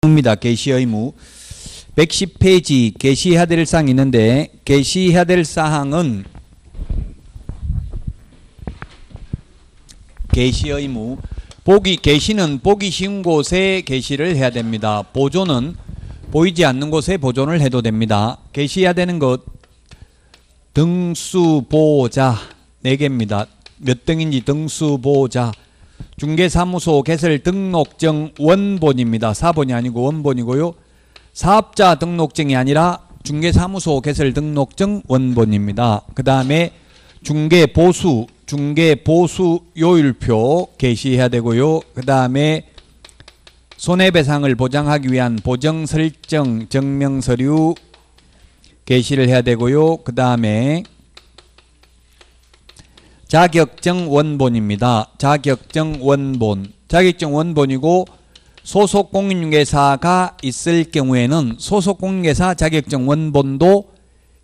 입니다. 개시 의무 110페이지 개시해야 될 사항이 있는데, 개시해야 될 사항은 개시 의무, 개시는 보기 쉬운 곳에 개시를 해야 됩니다. 보존은 보이지 않는 곳에 보존을 해도 됩니다. 개시해야 되는 것 등수보자 4개입니다. 몇 등인지 등수보자. 중개사무소 개설 등록증 원본입니다. 사본이 아니고 원본이고요. 사업자 등록증이 아니라 중개사무소 개설 등록증 원본입니다. 그 다음에 중개보수 요율표 개시해야 되고요. 그 다음에 손해배상을 보장하기 위한 보정설정 증명서류 개시를 해야 되고요. 그 다음에 자격증 원본입니다. 자격증 원본이고, 소속 공인중개사가 있을 경우에는 소속 공인중개사 자격증 원본도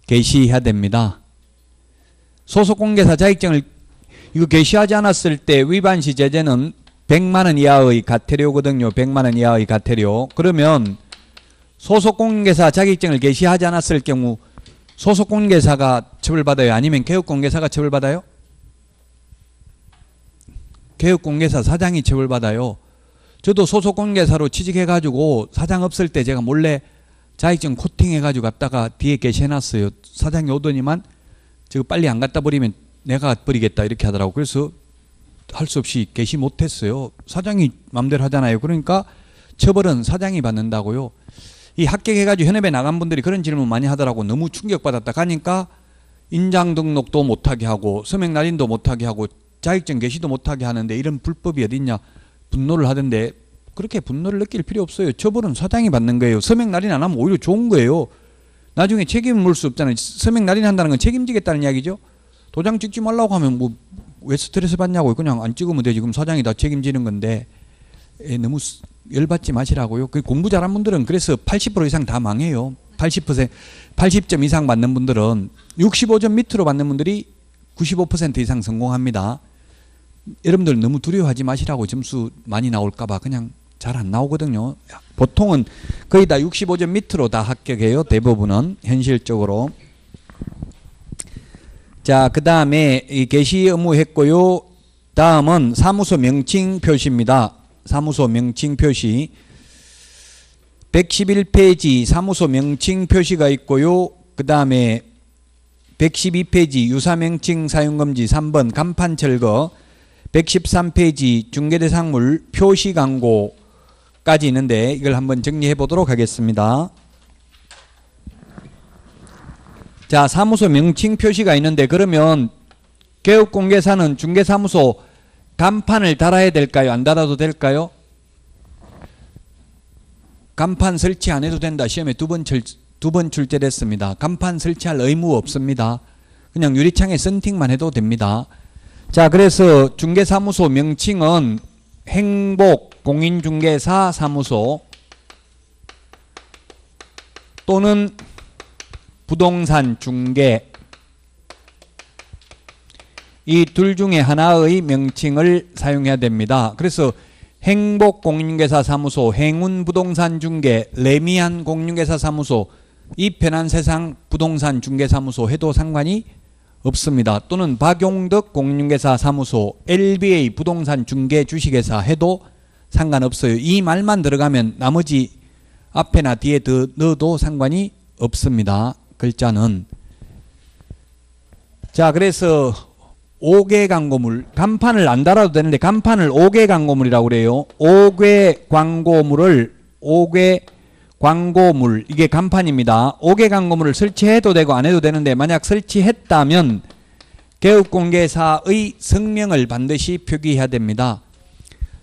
개시해야 됩니다. 소속 공인중개사 자격증을 이거 개시하지 않았을 때 위반 시 제재는 100만 원 이하의 과태료거든요. 100만 원 이하의 과태료. 그러면 소속 공인중개사 자격증을 개시하지 않았을 경우 소속 공인중개사가 처벌받아요? 아니면 개업공개사가 처벌받아요? 개업공개사 사장이 처벌받아요. 저도 소속 공인중개사로 취직해가지고 사장 없을 때 제가 몰래 자격증 코팅해가지고 갔다가 뒤에 게시해놨어요. 사장이 오더니만 저거 빨리 안 갖다 버리면 내가 버리겠다 이렇게 하더라고. 그래서 할 수 없이 게시 못했어요. 사장이 맘대로 하잖아요. 그러니까 처벌은 사장이 받는다고요. 이 합격해가지고 현업에 나간 분들이 그런 질문 많이 하더라고. 너무 충격받았다 가니까 인장 등록도 못하게 하고 서명 날인도 못하게 하고 자격증 개시도 못하게 하는데 이런 불법이 어딨냐 분노를 하던데, 그렇게 분노를 느낄 필요 없어요. 처벌은 사장이 받는 거예요. 서명 날인 안 하면 오히려 좋은 거예요. 나중에 책임을 물 수 없잖아요. 서명 날인 한다는 건 책임지겠다는 이야기죠. 도장 찍지 말라고 하면 뭐 왜 스트레스 받냐고. 그냥 안 찍으면 되지. 그럼 사장이 다 책임지는 건데 너무 열받지 마시라고요. 공부 잘한 분들은 그래서 80% 이상 다 망해요. 80점 이상 받는 분들은 65점 밑으로 받는 분들이 95% 이상 성공합니다. 여러분들 너무 두려워하지 마시라고. 점수 많이 나올까봐 그냥 잘 안 나오거든요. 보통은 거의 다 65점 밑으로 다 합격해요. 대부분은 현실적으로. 자, 그 다음에 이 개시 의무 했고요. 다음은 사무소 명칭 표시입니다. 사무소 명칭 표시 111페이지 사무소 명칭 표시가 있고요. 그 다음에 112페이지 유사명칭 사용금지 3번 간판 철거, 113페이지 중개대상물 표시 광고까지 있는데 이걸 한번 정리해 보도록 하겠습니다. 자, 사무소 명칭 표시가 있는데, 그러면 개업공개사는 중개사무소 간판을 달아야 될까요? 안 달아도 될까요? 간판 설치 안 해도 된다. 시험에 두 번 출제됐습니다. 간판 설치할 의무 없습니다. 그냥 유리창에 썬팅만 해도 됩니다. 자, 그래서 중개사무소 명칭은 행복공인중개사 사무소 또는 부동산 중개, 이 둘 중에 하나의 명칭을 사용해야 됩니다. 그래서 행복공인중개사 사무소, 행운부동산 중개, 레미안 공인중개사 사무소, 이 편한 세상 부동산 중개사무소 해도 상관이 없습니다. 또는 박용덕 공인중개사 사무소, LBA 부동산 중개 주식회사 해도 상관없어요. 이 말만 들어가면 나머지 앞에나 뒤에 넣어도 상관이 없습니다. 글자는. 자, 그래서 5개 광고물, 간판을 안 달아도 되는데 간판을 5개 광고물이라고 그래요. 5개 광고물, 이게 간판입니다. 5개 광고물을 설치해도 되고 안 해도 되는데, 만약 설치했다면 개업공개사의 성명을 반드시 표기해야 됩니다.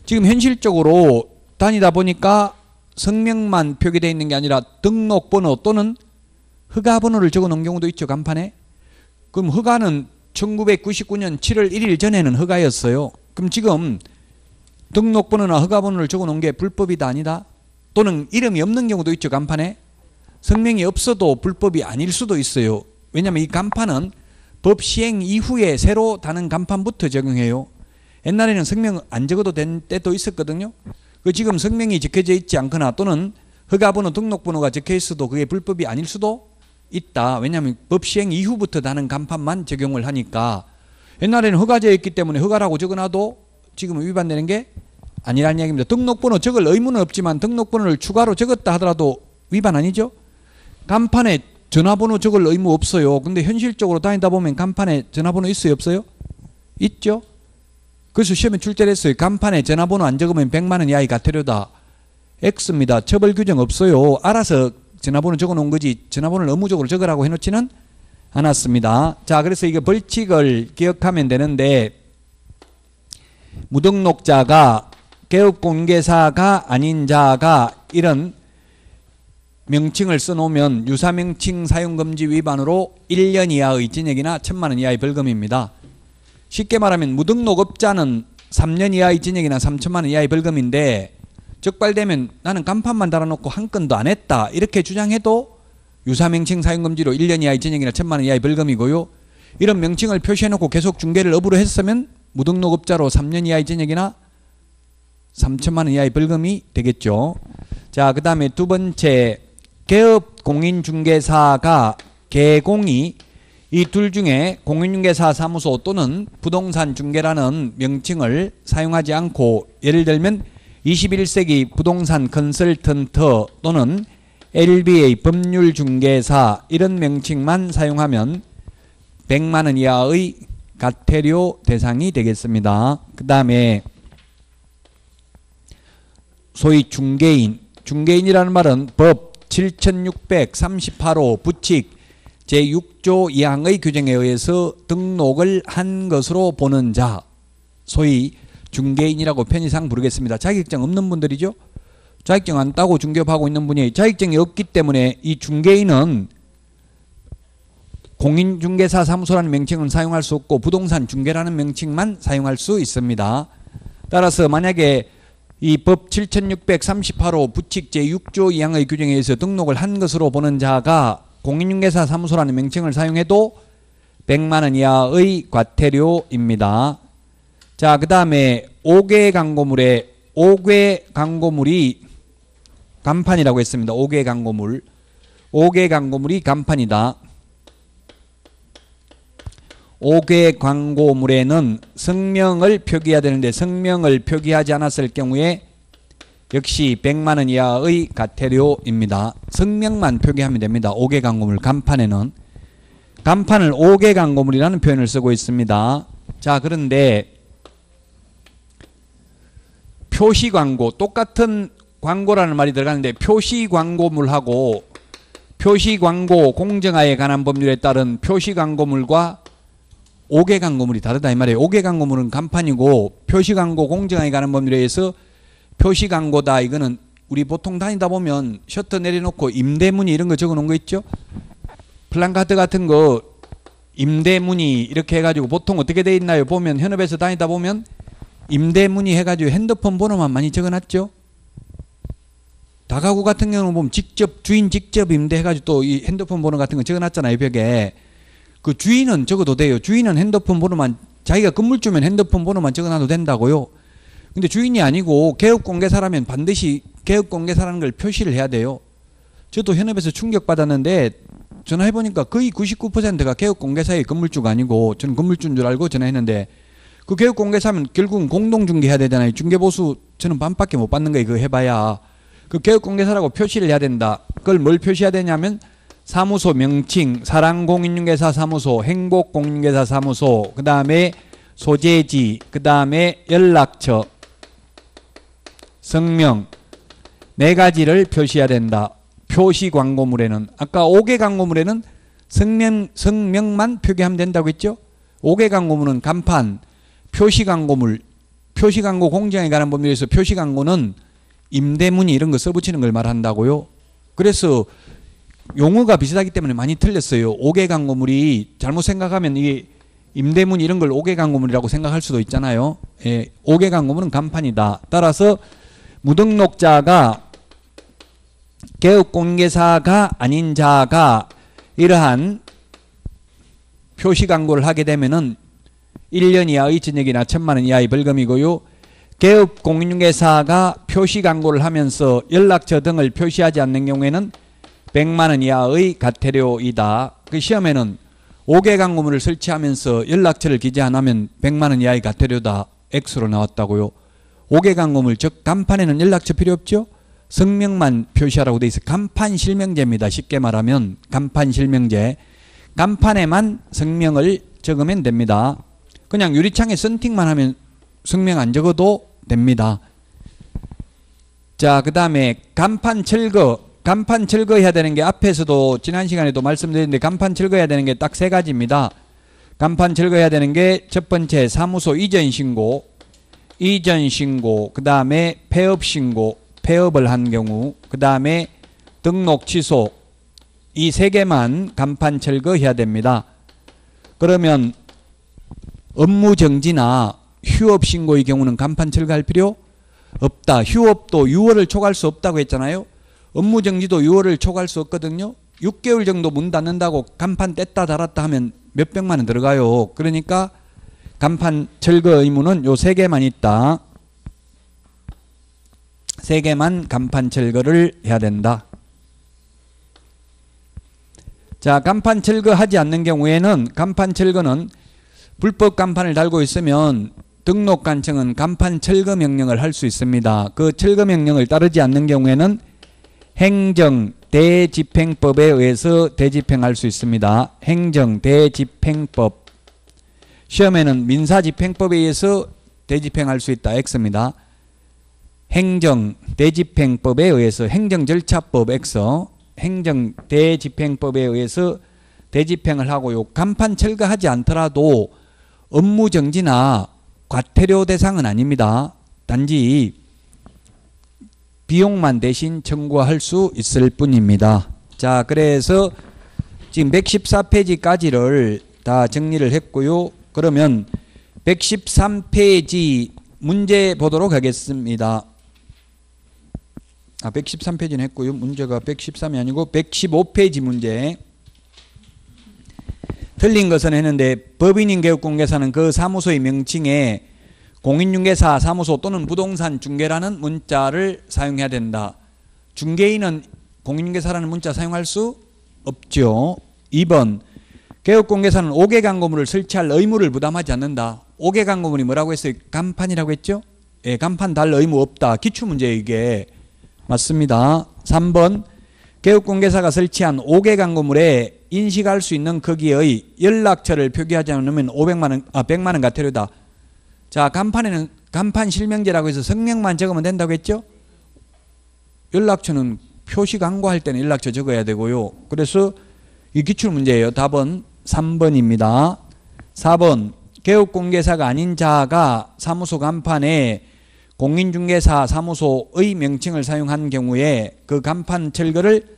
지금 현실적으로 다니다 보니까 성명만 표기되어 있는 게 아니라 등록번호 또는 허가번호를 적어 놓은 경우도 있죠, 간판에. 그럼 허가는 1999년 7월 1일 전에는 허가였어요. 그럼 지금 등록번호나 허가번호를 적어 놓은 게 불법이다 아니다? 또는 이름이 없는 경우도 있죠, 간판에. 성명이 없어도 불법이 아닐 수도 있어요. 왜냐하면 이 간판은 법 시행 이후에 새로 다는 간판부터 적용해요. 옛날에는 성명 안 적어도 된 때도 있었거든요. 그 지금 성명이 적혀져 있지 않거나 또는 허가번호 등록번호가 적혀 있어도 그게 불법이 아닐 수도 있다. 왜냐하면 법 시행 이후부터 다는 간판만 적용을 하니까. 옛날에는 허가제였기 때문에 허가라고 적어놔도 지금은 위반되는 게 아니라는 이야기입니다. 등록번호 적을 의무는 없지만 등록번호를 추가로 적었다 하더라도 위반 아니죠? 간판에 전화번호 적을 의무 없어요. 근데 현실적으로 다니다 보면 간판에 전화번호 있어요, 없어요? 있죠? 그래서 시험에 출제를 했어요. 간판에 전화번호 안 적으면 100만 원 이하의 과태료다. X입니다. 처벌 규정 없어요. 알아서 전화번호 적어 놓은 거지 전화번호를 의무적으로 적으라고 해놓지는 않았습니다. 자, 그래서 이거 벌칙을 기억하면 되는데, 무등록자가 개업공개사가 아닌 자가 이런 명칭을 써놓으면 유사명칭 사용금지 위반으로 1년 이하의 징역이나 1,000만 원 이하의 벌금입니다. 쉽게 말하면 무등록업자는 3년 이하의 징역이나 3천만 원 이하의 벌금인데, 적발되면 나는 간판만 달아놓고 한 건도 안 했다 이렇게 주장해도 유사명칭 사용금지로 1년 이하의 징역이나 1,000만 원 이하의 벌금이고요. 이런 명칭을 표시해놓고 계속 중개를 업으로 했으면 무등록업자로 3년 이하의 징역이나 3천만 원 이하의 벌금이 되겠죠. 자, 그 다음에 두 번째, 개업공인중개사가 개공이 이 둘 중에 공인중개사 사무소 또는 부동산 중개라는 명칭을 사용하지 않고, 예를 들면 21세기 부동산 컨설턴트 또는 LBA 법률중개사 이런 명칭만 사용하면 100만 원 이하의 과태료 대상이 되겠습니다. 그 다음에 소위 중개인, 중개인이라는 말은 법 7638호 부칙 제6조 2항의 규정에 의해서 등록을 한 것으로 보는 자, 소위 중개인이라고 편의상 부르겠습니다. 자격증 없는 분들이죠. 자격증 안 따고 중개업하고 있는 분이 자격증이 없기 때문에 이 중개인은 공인중개사 사무소라는 명칭은 사용할 수 없고 부동산 중개라는 명칭만 사용할 수 있습니다. 따라서 만약에 이 법 7638호 부칙 제6조 2항의 규정에 의해서 등록을 한 것으로 보는 자가 공인중개사 사무소라는 명칭을 사용해도 100만 원 이하의 과태료입니다. 자, 그 다음에 5개 광고물에 5개 광고물이 간판이라고 했습니다. 5개 광고물. 5개 광고물이 간판이다. 5개 광고물에는 성명을 표기해야 되는데 성명을 표기하지 않았을 경우에 역시 100만 원 이하의 과태료입니다. 성명만 표기하면 됩니다. 5개 광고물 간판에는. 간판을 5개 광고물이라는 표현을 쓰고 있습니다. 자, 그런데 표시 광고, 똑같은 광고라는 말이 들어가는데 표시 광고물하고 표시 광고 공정화에 관한 법률에 따른 표시 광고물과 5개 광고물이 다르다 이 말이에요. 5개 광고물은 간판이고 표시 광고 공정화에 관한 법률에 의해서 표시 광고다. 이거는 우리 보통 다니다 보면 셔터 내려놓고 임대문의 이런 거 적어 놓은 거 있죠. 플랜카드 같은 거 임대문의 이렇게 해가지고 보통 어떻게 돼 있나요? 보면 현업에서 다니다 보면 임대문의 해가지고 핸드폰 번호만 많이 적어놨죠. 다가구 같은 경우는 보면 직접 주인 직접 임대해가지고 또 이 핸드폰 번호 같은 거 적어놨잖아요. 벽에. 그 주인은 적어도 돼요. 주인은 핸드폰 번호만, 자기가 건물주면 핸드폰 번호만 적어놔도 된다고요. 근데 주인이 아니고 개업공개사라면 반드시 개업공개사라는 걸 표시를 해야 돼요. 저도 현업에서 충격받았는데 전화해보니까 거의 99%가 개업공개사의 건물주가 아니고 저는 건물주인 줄 알고 전화했는데, 그 개업공개사면 결국은 공동중개해야 되잖아요. 중개보수 저는 반밖에 못 받는 거예요. 그거 해봐야. 그 개업공개사라고 표시를 해야 된다. 그걸 뭘 표시해야 되냐면 사무소 명칭, 사랑공인중개사 사무소, 행복공인중개사 사무소, 그 다음에 소재지, 그 다음에 연락처, 성명, 4가지를 표시해야 된다. 표시 광고물에는. 아까 5개 광고물에는 성명만 표기하면 된다고 했죠. 5개 광고물은 간판, 표시 광고물, 표시 광고 공정에 관한 법률에서 표시 광고는 임대문의 이런 거 써붙이는 걸 말한다고요. 그래서 용어가 비슷하기 때문에 많이 틀렸어요. 5개 광고물이 잘못 생각하면 이게 임대문의 이런 걸 5개 광고물이라고 생각할 수도 있잖아요. 예, 5개 광고물은 간판이다. 따라서 무등록자가 개업공개사가 아닌 자가 이러한 표시 광고를 하게 되면은 1년 이하의 징역이나 1,000만 원 이하의 벌금이고요. 개업 공인중개사가 표시 광고를 하면서 연락처 등을 표시하지 않는 경우에는 100만 원 이하의 과태료이다. 그 시험에는 5개 광고물을 설치하면서 연락처를 기재 안 하면 100만 원 이하의 과태료다. X로 나왔다고요. 5개 광고물, 즉 간판에는 연락처 필요 없죠. 성명만 표시하라고 돼 있어. 간판 실명제입니다. 쉽게 말하면 간판 실명제. 간판에만 성명을 적으면 됩니다. 그냥 유리창에 썬팅만 하면 성명 안 적어도 됩니다. 자, 그 다음에 간판 철거. 간판 철거해야 되는 게 앞에서도 지난 시간에도 말씀드렸는데 간판 철거해야 되는 게 딱 세 가지입니다. 간판 철거해야 되는 게 첫 번째 사무소 이전 신고, 그 다음에 폐업 신고, 폐업을 한 경우, 그 다음에 등록 취소, 이 세 개만 간판 철거해야 됩니다. 그러면 업무 정지나 휴업 신고의 경우는 간판 철거할 필요 없다. 휴업도 6월을 초과할 수 없다고 했잖아요. 업무 정지도 6월을 초과할 수 없거든요. 6개월 정도 문 닫는다고 간판 뗐다 달았다 하면 몇백만 원 들어가요. 그러니까 간판 철거 의무는 요 세 개만 있다. 세 개만 간판 철거를 해야 된다. 자, 간판 철거하지 않는 경우에는 간판 철거는 불법 간판을 달고 있으면 등록관청은 간판 철거 명령을 할 수 있습니다. 그 철거 명령을 따르지 않는 경우에는 행정 대집행법에 의해서 대집행할 수 있습니다. 행정 대집행법. 시험에는 민사집행법에 의해서 대집행할 수 있다. X입니다. 행정 대집행법에 의해서 행정절차법 X. 행정 대집행법에 의해서 대집행을 하고요. 간판 철거하지 않더라도 업무 정지나 과태료 대상은 아닙니다. 단지 비용만 대신 청구할 수 있을 뿐입니다. 자, 그래서 지금 114페이지까지를 다 정리를 했고요. 그러면 113페이지 문제 보도록 하겠습니다. 113페이지는 했고요. 문제가 113이 아니고 115페이지 문제. 틀린 것은 했는데 법인인 개업공개사는 그 사무소의 명칭에 공인중개사 사무소 또는 부동산 중개라는 문자를 사용해야 된다. 중개인은 공인중개사라는 문자 사용할 수 없죠. 2번 개업공개사는 5개 광고물을 설치할 의무를 부담하지 않는다. 5개 광고물이 뭐라고 했어요? 간판이라고 했죠? 예, 간판 달 의무 없다. 기출문제예요 이게. 맞습니다. 3번 개업공개사가 설치한 5개 광고물에 인식할 수 있는 크기의 연락처를 표기하지 않으면 100만 원 과태료다. 자, 간판에는 간판 실명제라고 해서 성명만 적으면 된다고 했죠? 연락처는 표시 광고할 때는 연락처 적어야 되고요. 그래서 이 기출문제예요. 답은 3번입니다. 4번 개업공개사가 아닌 자가 사무소 간판에 공인중개사 사무소의 명칭을 사용한 경우에 그 간판 철거를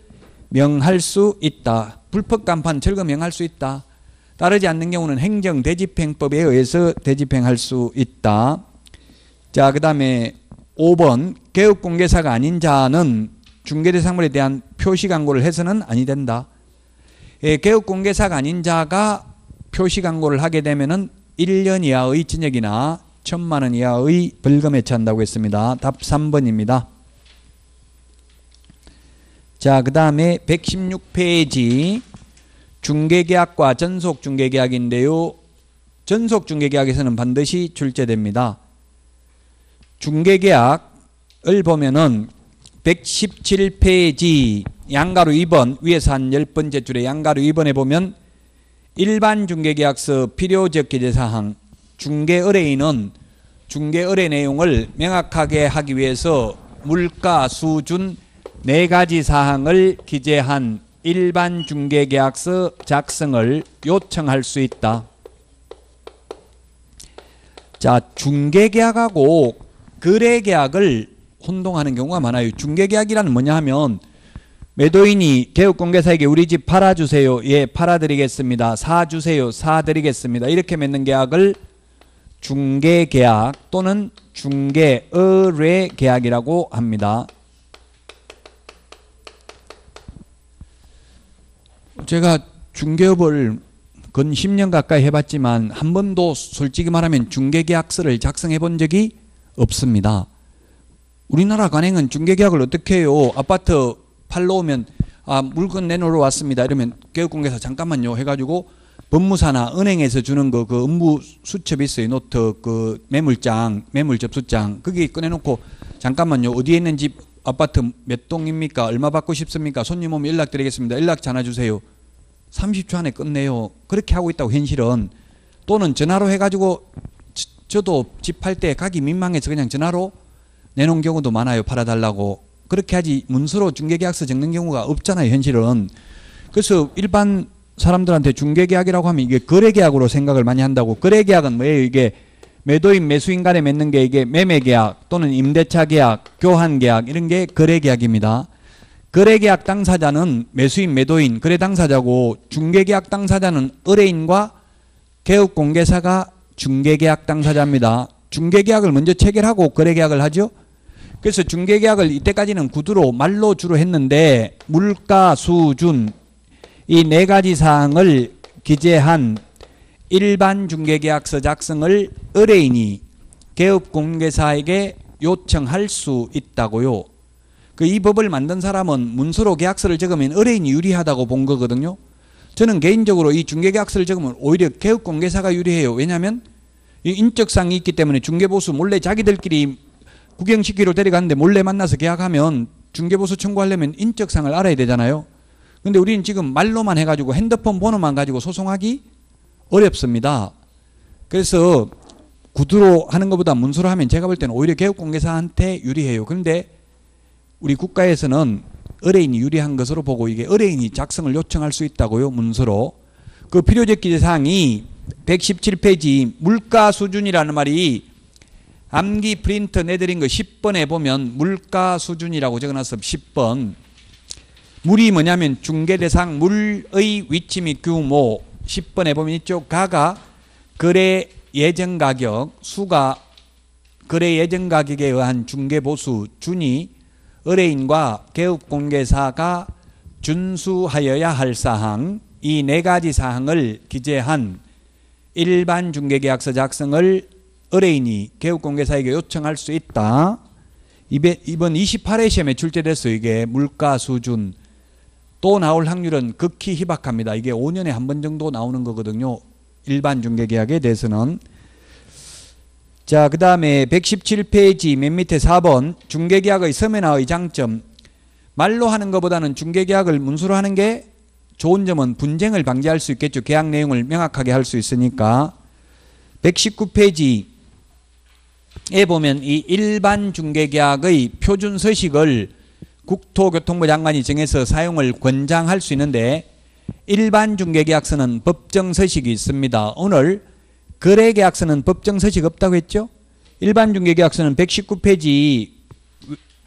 명할 수 있다. 불법 간판 철거 명할 수 있다. 따르지 않는 경우는 행정대집행법에 의해서 대집행할 수 있다. 자, 그 다음에 5번 개업공개사가 아닌 자는 중개대상물에 대한 표시 광고를 해서는 아니 된다. 예, 개업공개사가 아닌 자가 표시 광고를 하게 되면은 1년 이하의 징역이나 1,000만 원 이하의 벌금에 처한다고 했습니다. 답 3번입니다. 자, 그 다음에 116페이지 중개계약과 전속중개계약인데요. 전속중개계약에서는 반드시 출제됩니다. 중개계약을 보면은 117페이지 양가로 2번 위에서 한 10번째 줄에 양가로 2번에 보면 일반 중개계약서 필요적 기재사항 중개의뢰인은 중개의뢰 내용을 명확하게 하기 위해서 물가, 수준 4가지 사항을 기재한 일반 중개계약서 작성을 요청할 수 있다. 자, 중개계약하고 거래계약을 혼동하는 경우가 많아요. 중개계약이라는 뭐냐 하면 매도인이 개업공개사에게 우리 집 팔아주세요. 예, 팔아드리겠습니다. 사주세요. 사드리겠습니다. 이렇게 맺는 계약을 중개계약 또는 중개의뢰계약이라고 합니다. 제가 중개업을 근 10년 가까이 해봤지만 한 번도 솔직히 말하면 중개계약서를 작성해 본 적이 없습니다. 우리나라 관행은 중개계약을 어떻게 해요? 아파트 팔러 오면 물건 내놓으러 왔습니다. 이러면 개업공개사 잠깐만요 해가지고 법무사나 은행에서 주는 그 업무 수첩 있어요. 노트 그 매물장, 매물 접수장 거기 꺼내놓고 잠깐만요. 어디에 있는 집 아파트 몇 동입니까? 얼마 받고 싶습니까? 손님 오면 연락드리겠습니다. 연락 전화 주세요. 30초 안에 끝내요. 그렇게 하고 있다고 현실은. 또는 전화로 해가지고 저도 집 팔 때 가기 민망해서 그냥 전화로 내놓은 경우도 많아요. 팔아달라고. 그렇게 하지 문서로 중개계약서 적는 경우가 없잖아요. 현실은. 그래서 일반 사람들한테 중개계약이라고 하면 이게 거래계약으로 생각을 많이 한다고. 거래계약은 뭐예요? 이게 매도인 매수인 간에 맺는 게 이게 매매계약 또는 임대차 계약, 교환계약 이런 게 거래계약입니다. 거래계약 당사자는 매수인 매도인 거래 당사자고 중개계약 당사자는 의뢰인과 개업공개사가 중개계약 당사자입니다. 중개계약을 먼저 체결하고 거래계약을 하죠. 그래서 중개계약을 이때까지는 구두로 말로 주로 했는데 물가, 수준 이 네 가지 사항을 기재한 일반 중개계약서 작성을 의뢰인이 개업공개사에게 요청할 수 있다고요. 이 법을 만든 사람은 문서로 계약서를 적으면 의뢰인이 유리하다고 본 거거든요. 저는 개인적으로 이 중개계약서를 적으면 오히려 개업공개사가 유리해요. 왜냐하면 이 인적사항이 있기 때문에 중개보수 몰래 자기들끼리 구경시키러 데려갔는데 몰래 만나서 계약하면 중개보수 청구하려면 인적사항을 알아야 되잖아요. 근데 우리는 지금 말로만 해가지고 핸드폰 번호만 가지고 소송하기 어렵습니다. 그래서 구두로 하는 것보다 문서로 하면 제가 볼 때는 오히려 개업공개사한테 유리해요. 그런데 우리 국가에서는 의뢰인이 유리한 것으로 보고 이게 의뢰인이 작성을 요청할 수 있다고요. 문서로. 그 필요적 기재사항이 117페이지 물가 수준이라는 말이 암기 프린트 내드린 거 10번에 보면 물가 수준이라고 적어놨어. 10번. 물이 뭐냐면 중개대상 물의 위치 및 규모 10번에 보면 있죠. 가가 거래 예정 가격, 수가 거래 예정 가격에 의한 중개보수, 준이 의뢰인과 개업공개사가 준수하여야 할 사항 이 네 가지 사항을 기재한 일반 중개계약서 작성을 의뢰인이 개업공개사에게 요청할 수 있다. 이번 28회 시험에 출제됐어요. 이게 물가 수준. 또 나올 확률은 극히 희박합니다. 이게 5년에 한 번 정도 나오는 거거든요. 일반 중개계약에 대해서는. 자, 그 다음에 117페이지 맨 밑에 4번 중개계약의 서면화의 장점. 말로 하는 것보다는 중개계약을 문서로 하는 게 좋은 점은 분쟁을 방지할 수 있겠죠. 계약 내용을 명확하게 할 수 있으니까. 119페이지에 보면 이 일반 중개계약의 표준 서식을 국토교통부 장관이 정해서 사용을 권장할 수 있는데 일반 중개계약서는 법정 서식이 있습니다. 오늘 거래계약서는 법정 서식 없다고 했죠. 일반 중개계약서는 119페이지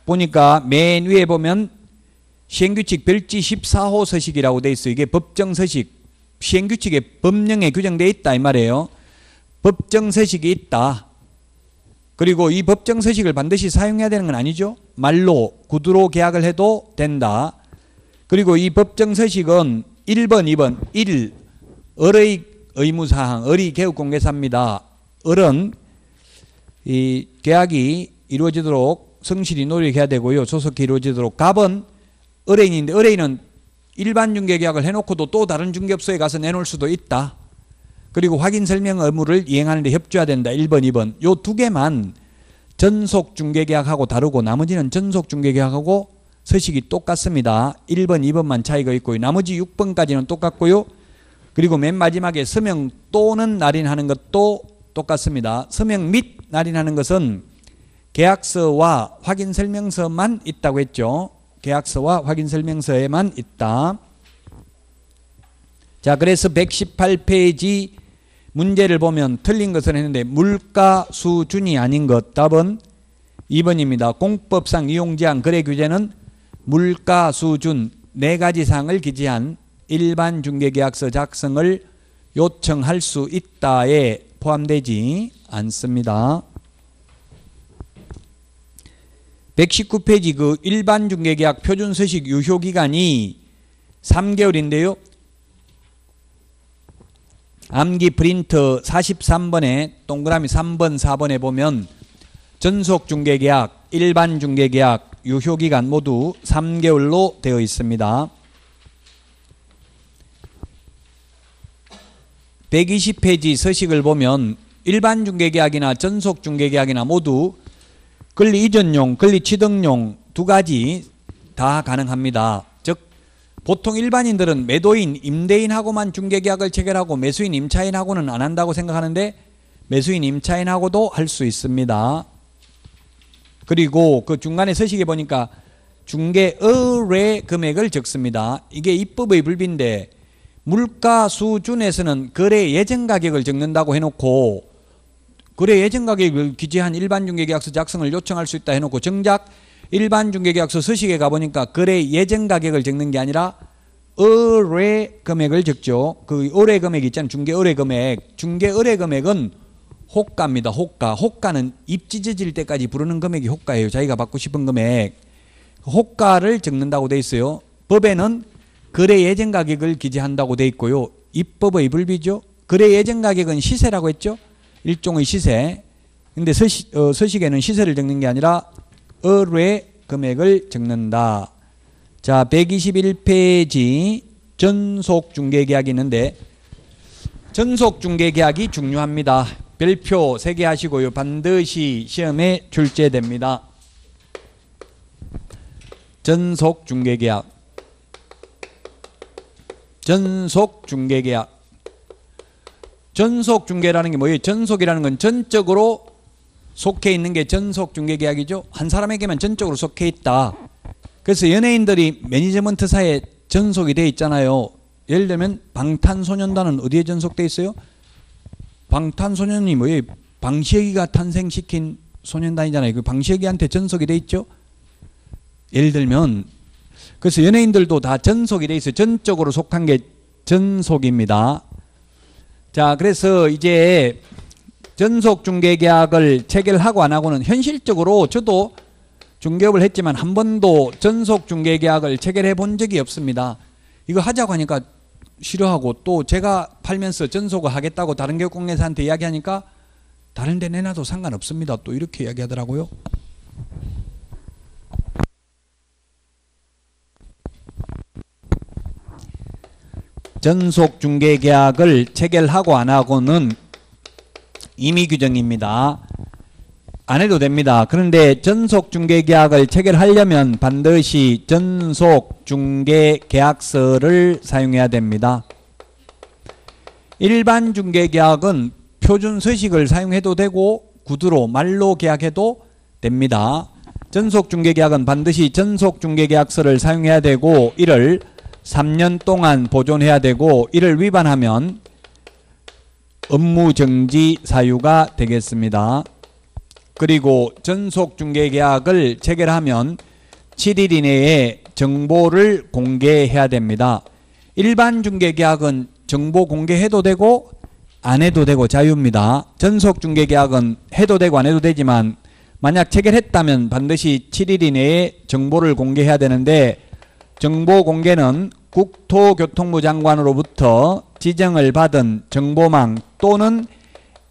보니까 맨 위에 보면 시행규칙 별지 14호 서식이라고 돼 있어요. 이게 법정 서식, 시행규칙에 법령에 규정되어 있다 이 말이에요. 법정 서식이 있다. 그리고 이 법정 서식을 반드시 사용해야 되는 건 아니죠. 말로 구두로 계약을 해도 된다. 그리고 이 법정 서식은 1번, 2번 1. 을의 의무사항, 을이 개업공개사입니다. 을은 이 계약이 이루어지도록 성실히 노력해야 되고요. 조속히 이루어지도록. 갑은 의뢰인인데 의뢰인은 일반 중개계약을 해놓고도 또 다른 중개업소에 가서 내놓을 수도 있다. 그리고 확인 설명 의무를 이행하는 데 협조해야 된다. 1번, 2번. 요 두 개만 전속 중개계약하고 다르고 나머지는 전속 중개계약하고 서식이 똑같습니다. 1번, 2번만 차이가 있고요. 나머지 6번까지는 똑같고요. 그리고 맨 마지막에 서명 또는 날인하는 것도 똑같습니다. 서명 및 날인하는 것은 계약서와 확인 설명서만 있다고 했죠. 계약서와 확인 설명서에만 있다. 자, 그래서 118페이지 문제를 보면 틀린 것을 했는데 물가 수준이 아닌 것. 답은 2번입니다. 공법상 이용제한 거래 규제는 물가 수준 네 가지 사항을 기재한 일반 중개계약서 작성을 요청할 수 있다에 포함되지 않습니다. 119페이지 그 일반 중개계약 표준서식 유효기간이 3개월인데요. 암기 프린트 43번에 동그라미 3번, 4번에 보면 전속 중개계약, 일반 중개계약 유효기간 모두 3개월로 되어 있습니다. 120페이지 서식을 보면 일반 중개계약이나 전속 중개계약이나 모두 권리 이전용, 권리 취득용 두 가지 다 가능합니다. 즉 보통 일반인들은 매도인, 임대인하고만 중개계약을 체결하고 매수인, 임차인하고는 안 한다고 생각하는데 매수인, 임차인하고도 할 수 있습니다. 그리고 그 중간에 서식에 보니까 중개 의뢰 금액을 적습니다. 이게 입법의 불비인데 물가 수준에서는 거래 예정 가격을 적는다고 해놓고 거래 예정 가격을 기재한 일반 중개계약서 작성을 요청할 수 있다 해놓고 정작 일반 중개계약서 서식에 가보니까 거래 예정 가격을 적는 게 아니라 의뢰 금액을 적죠. 그 의뢰 금액 있잖아요. 중개 의뢰 금액. 중개 의뢰 금액은 호가입니다. 호가. 호가는 입 찢어질 때까지 부르는 금액이 호가예요. 자기가 받고 싶은 금액. 호가를 적는다고 돼 있어요. 법에는 거래 예정 가격을 기재한다고 돼 있고요. 입법의 불비죠. 거래 예정 가격은 시세라고 했죠. 일종의 시세. 근데 서식에는 시세를 적는 게 아니라 의뢰 금액을 적는다. 자, 121페이지 전속 중개계약이 있는데 전속 중개계약이 중요합니다. 별표 3개 하시고요. 반드시 시험에 출제됩니다. 전속 중개계약. 전속 중개계약. 전속 중개라는 게 뭐예요? 전속이라는 건 전적으로 속해 있는 게 전속 중개계약이죠. 한 사람에게만 전적으로 속해 있다. 그래서 연예인들이 매니지먼트사에 전속이 돼 있잖아요. 예를 들면 방탄소년단은 어디에 전속돼 있어요? 방탄소년이 뭐예요? 방시혁이가 탄생시킨 소년단이잖아요. 그 방시혁이한테 전속이 돼 있죠. 예를 들면 그래서 연예인들도 다 전속이 돼 있어요. 전적으로 속한 게 전속입니다. 자, 그래서 이제 전속 중개계약을 체결하고 안 하고는 현실적으로 저도 중개업을 했지만 한 번도 전속 중개계약을 체결해 본 적이 없습니다. 이거 하자고 하니까 싫어하고 또 제가 팔면서 전속을 하겠다고 다른 교육공개사한테 이야기하니까 다른 데 내놔도 상관없습니다. 또 이렇게 이야기하더라고요. 전속 중개계약을 체결하고 안 하고는 임의 규정입니다. 안 해도 됩니다. 그런데 전속 중개계약을 체결하려면 반드시 전속 중개계약서를 사용해야 됩니다. 일반 중개계약은 표준 서식을 사용해도 되고 구두로 말로 계약해도 됩니다. 전속 중개계약은 반드시 전속 중개계약서를 사용해야 되고 이를 3년 동안 보존해야 되고 이를 위반하면 업무정지 사유가 되겠습니다. 그리고 전속 중개계약을 체결하면 7일 이내에 정보를 공개해야 됩니다. 일반 중개계약은 정보 공개해도 되고 안 해도 되고 자유입니다. 전속 중개계약은 해도 되고 안 해도 되지만 만약 체결했다면 반드시 7일 이내에 정보를 공개해야 되는데 정보 공개는 국토교통부 장관으로부터 지정을 받은 정보망 또는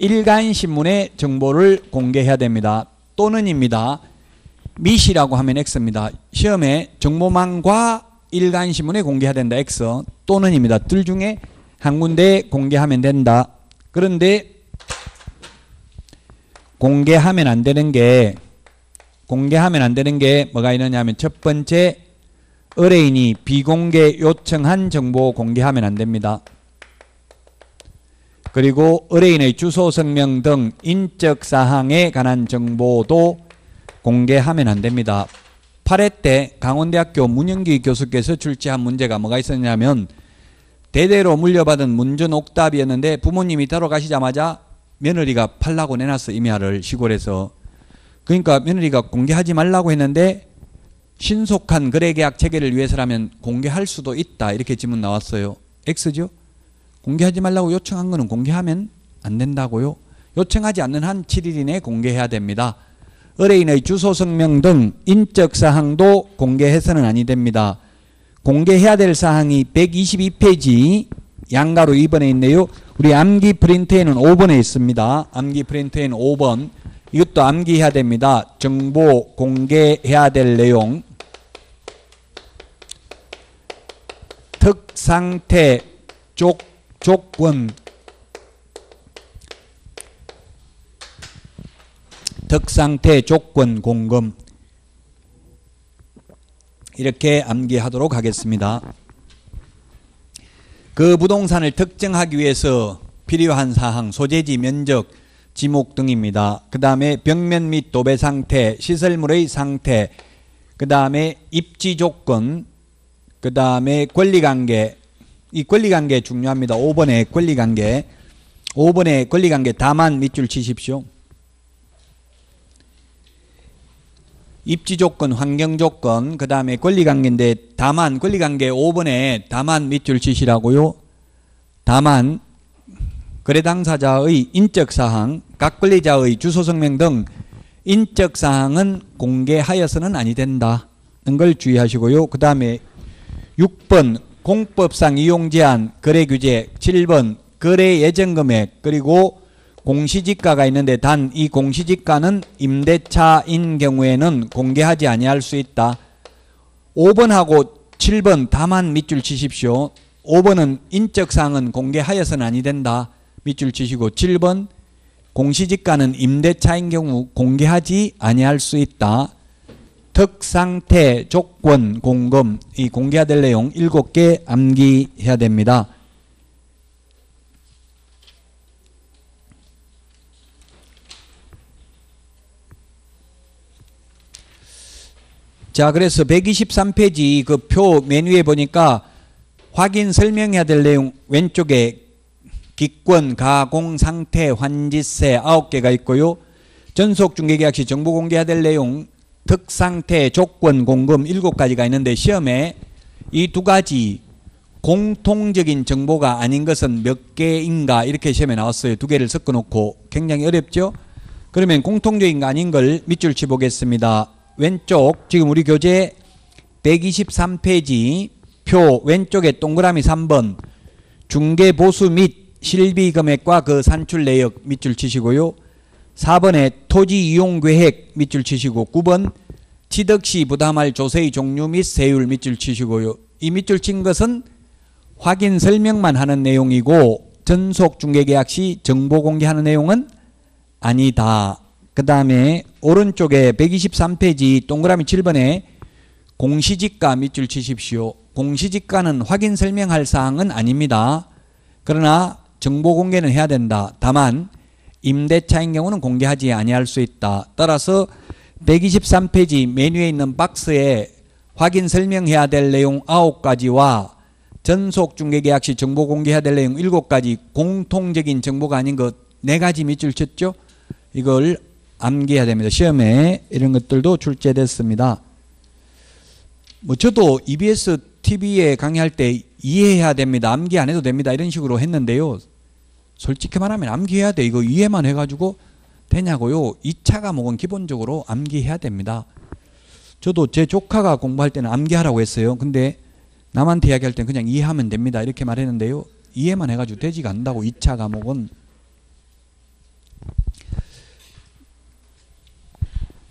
일간신문에 정보를 공개해야 됩니다. 또는입니다. 미시라고 하면 X입니다. 시험에 정보망과 일간신문에 공개해야 된다. X. 또는입니다. 둘 중에 한 군데 공개하면 된다. 그런데 공개하면 안 되는 게 뭐가 있느냐면 첫 번째 의뢰인이 비공개 요청한 정보 공개하면 안 됩니다. 그리고 의뢰인의 주소, 성명 등 인적 사항에 관한 정보도 공개하면 안 됩니다. 8회 때 강원대학교 문영기 교수께서 출제한 문제가 뭐가 있었냐면 대대로 물려받은 문전 옥답이었는데 부모님이 돌아가시자마자 며느리가 팔라고 내놨어. 임야를 시골에서. 그러니까 며느리가 공개하지 말라고 했는데 신속한 거래계약 체결을 위해서라면 공개할 수도 있다. 이렇게 질문 나왔어요. X죠? 공개하지 말라고 요청한 거는 공개하면 안 된다고요. 요청하지 않는 한 7일 이내에 공개해야 됩니다. 의뢰인의 주소, 성명 등 인적 사항도 공개해서는 아니 됩니다. 공개해야 될 사항이 122페이지 양가로 2번에 있네요. 우리 암기 프린트에는 5번에 있습니다. 암기 프린트에는 5번 이것도 암기해야 됩니다. 정보 공개해야 될 내용. 특상태 조건. 특상태 조건 공금. 이렇게 암기하도록 하겠습니다. 그 부동산을 특정하기 위해서 필요한 사항, 소재지, 면적, 지목 등입니다. 그 다음에 벽면 및 도배 상태, 시설물의 상태, 그 다음에 입지 조건, 그 다음에 권리관계. 이 권리관계 중요합니다. 5번의 권리관계. 5번의 권리관계 다만 밑줄 치십시오. 입지 조건, 환경 조건, 그 다음에 권리관계인데 다만, 권리관계 5번에 다만 밑줄 치시라고요. 다만 거래 당사자의 인적사항, 각 권리자의 주소성명 등 인적사항은 공개하여서는 아니 된다는 걸 주의하시고요. 그 다음에 6번 공법상 이용제한 거래규제, 7번 거래 예정금액, 그리고 공시지가가 있는데 단 이 공시지가는 임대차인 경우에는 공개하지 아니할 수 있다. 5번하고 7번 다만 밑줄 치십시오. 5번은 인적사항은 공개하여서는 아니 된다. 밑줄 치시고 7번 공시지가는 임대차인 경우 공개하지 아니할 수 있다. 특상태 조건 공금, 이 공개해야 될 내용 7개 암기해야 됩니다. 자, 그래서 123페이지 그 표 메뉴에 보니까 확인 설명해야 될 내용 왼쪽에 기권, 가공, 상태, 환지세 9개가 있고요. 전속중개계약 시 정보 공개해야 될 내용 특상태, 조건, 공금 7가지가 있는데 시험에 이 두 가지 공통적인 정보가 아닌 것은 몇 개인가 이렇게 시험에 나왔어요. 두 개를 섞어 놓고 굉장히 어렵죠. 그러면 공통적인 거 아닌 걸 밑줄 치 보겠습니다. 왼쪽 지금 우리 교재 123페이지 표 왼쪽에 동그라미 3번 중개보수 및 실비 금액과 그 산출 내역 밑줄 치시고요. 4번에 토지 이용 계획 밑줄 치시고 9번 취득시 부담할 조세의 종류 및 세율 밑줄 치시고요. 이 밑줄 친 것은 확인 설명만 하는 내용이고 전속 중개계약 시 정보 공개하는 내용은 아니다. 그 다음에 오른쪽에 123페이지 동그라미 7번에 공시지가 밑줄 치십시오. 공시지가는 확인 설명할 사항은 아닙니다. 그러나 정보 공개는 해야 된다. 다만 임대차인 경우는 공개하지 아니할 수 있다. 따라서 123페이지 메뉴에 있는 박스에 확인 설명해야 될 내용 9가지와 전속 중개계약 시 정보 공개해야 될 내용 7가지 공통적인 정보가 아닌 것 4가지 밑줄 쳤죠. 이걸 암기해야 됩니다. 시험에 이런 것들도 출제됐습니다. 뭐 저도 EBS TV에 강의할 때 이해해야 됩니다. 암기 안 해도 됩니다. 이런 식으로 했는데요. 솔직히 말하면 암기해야 돼. 이거 이해만 해가지고 되냐고요. 2차 과목은 기본적으로 암기해야 됩니다. 저도 제 조카가 공부할 때는 암기하라고 했어요. 근데 남한테 이야기할 때는 그냥 이해하면 됩니다. 이렇게 말했는데요. 이해만 해가지고 되지가 않는다고 2차 과목은.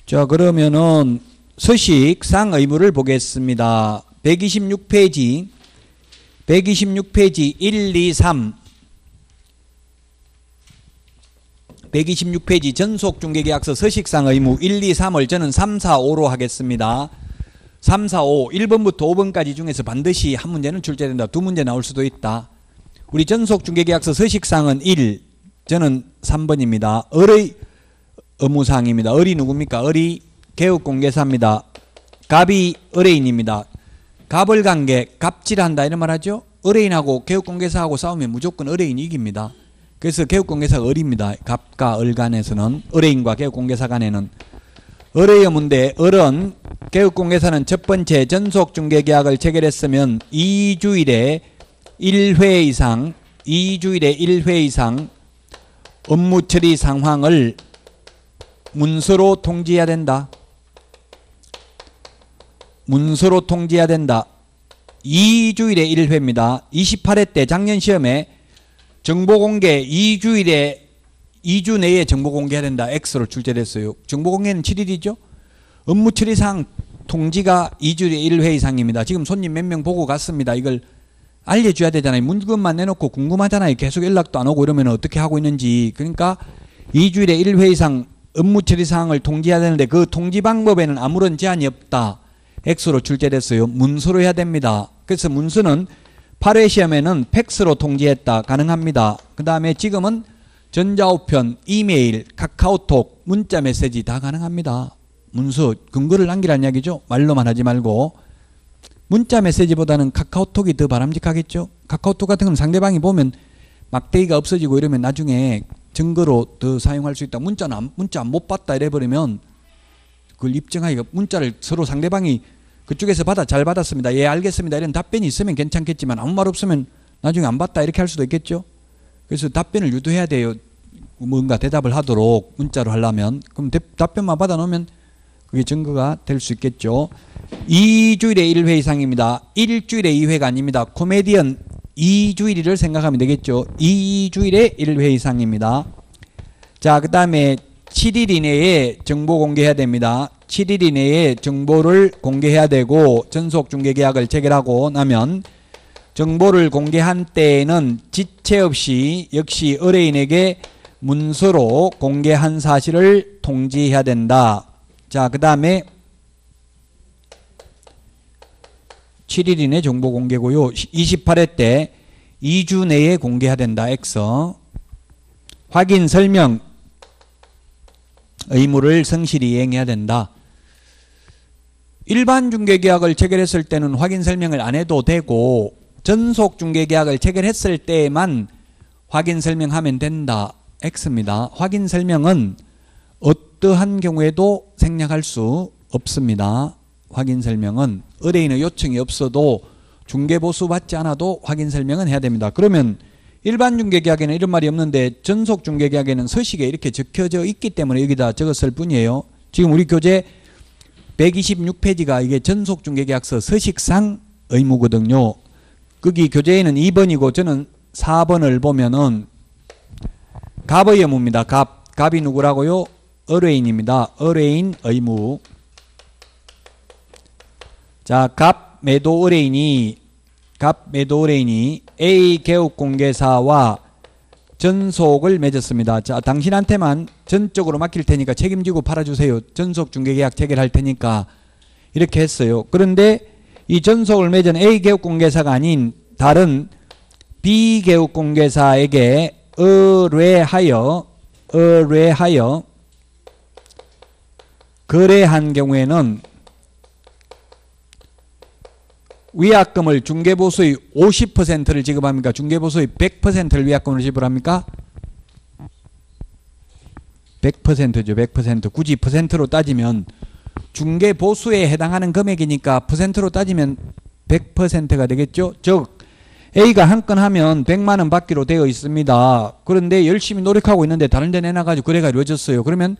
자, 그러면은 서식상 의무를 보겠습니다. 126페이지 126페이지 1, 2, 3 126페이지 전속중개계약서 서식상 의무 1, 2, 3을 저는 3, 4, 5로 하겠습니다. 3, 4, 5 1번부터 5번까지 중에서 반드시 한 문제는 출제된다. 두 문제 나올 수도 있다. 우리 전속중개계약서 서식상은 1, 저는 3번입니다. 을의 의무사항입니다. 을이 누굽니까? 을이 개업공개사입니다. 갑이 의뢰인입니다. 갑을 관계 갑질한다 이런 말 하죠. 의뢰인하고 개업공개사하고 싸우면 무조건 의뢰인이 이깁니다. 그래서 개업공개사가 을입니다. 갑과 을 간에서는 의뢰인과 개업공개사 간에는 을의 의무인데 을은 개업공개사는 첫 번째 전속중개계약을 체결했으면 2주일에 1회 이상 2주일에 1회 이상 업무 처리 상황을 문서로 통지해야 된다. 문서로 통지해야 된다. 2주일에 1회입니다. 28회 때 작년 시험에 정보공개 2주일에 2주 내에 정보 공개해야 된다. X로 출제됐어요. 정보 공개는 7일이죠. 업무 처리상 통지가 2주에 1회 이상입니다. 지금 손님 몇 명 보고 갔습니다. 이걸 알려줘야 되잖아요. 문건만 내놓고 궁금하잖아요. 계속 연락도 안 오고 이러면 어떻게 하고 있는지. 그러니까 2주일에 1회 이상 업무 처리 사항을 통지해야 되는데 그 통지 방법에는 아무런 제한이 없다. X로 출제됐어요. 문서로 해야 됩니다. 그래서 문서는 8회 시험에는 팩스로 통지했다. 가능합니다. 그 다음에 지금은 전자우편, 이메일, 카카오톡, 문자 메시지 다 가능합니다. 문서, 근거를 남기라는 이야기죠. 말로만 하지 말고. 문자 메시지보다는 카카오톡이 더 바람직하겠죠. 카카오톡 같은 건 상대방이 보면 막대기가 없어지고 이러면 나중에 증거로 더 사용할 수 있다. 문자 못 봤다 이래버리면 그걸 입증하기가, 문자를 서로 상대방이 그쪽에서 잘 받았습니다. 예, 알겠습니다. 이런 답변이 있으면 괜찮겠지만 아무 말 없으면 나중에 안 봤다 이렇게 할 수도 있겠죠. 그래서 답변을 유도해야 돼요. 뭔가 대답을 하도록 문자로 하려면. 그럼 답변만 받아놓으면 그게 증거가 될 수 있겠죠. 2주일에 1회 이상입니다. 일주일에 2회가 아닙니다. 코미디언 2주일을 생각하면 되겠죠. 2주일에 1회 이상입니다. 자, 그 다음에 7일 이내에 정보 공개해야 됩니다. 7일 이내에 정보를 공개해야 되고 전속 중개 계약을 체결하고 나면 정보를 공개한 때에는 지체 없이 역시 의뢰인에게 문서로 공개한 사실을 통지해야 된다. 자, 그 다음에 7일 이내 정보 공개고요. 28회 때 2주 내에 공개해야 된다. X. 확인 설명 의무를 성실히 이행해야 된다. 일반 중개계약을 체결했을 때는 확인 설명을 안 해도 되고 전속 중개계약을 체결했을 때에만 확인 설명하면 된다. X입니다. 확인 설명은 어떠한 경우에도 생략할 수 없습니다. 확인 설명은 의뢰인의 요청이 없어도 중개보수 받지 않아도 확인 설명은 해야 됩니다. 그러면 일반 중개계약에는 이런 말이 없는데 전속 중개계약에는 서식에 이렇게 적혀져 있기 때문에 여기다 적었을 뿐이에요. 지금 우리 교재 126페이지가 이게 전속 중개계약서 서식상 의무거든요. 거기 교재에는 2번이고 저는 4번을 보면은 갑의 의무입니다. 갑이 누구라고요? 의뢰인입니다. 의뢰인 의무. 자, 갑 매도 의뢰인이 A 개업공개사와 전속을 맺었습니다. 자, 당신한테만 전적으로 맡길 테니까 책임지고 팔아주세요. 전속 중개계약 체결할 테니까 이렇게 했어요. 그런데 이 전속을 맺은 A 개업공개사가 아닌 다른 B 개업공개사에게 의뢰하여 거래한 경우에는 위약금을 중개보수의 50%를 지급합니까? 중개보수의 100%를 위약금으로 지불합니까? 100%죠. 100%. 굳이 퍼센트로 따지면 중개보수에 해당하는 금액이니까 퍼센트로 따지면 100%가 되겠죠. 즉 A가 한 건 하면 100만 원 받기로 되어 있습니다. 그런데 열심히 노력하고 있는데 다른 데 내놔가지고 거래가 이루어졌어요. 그러면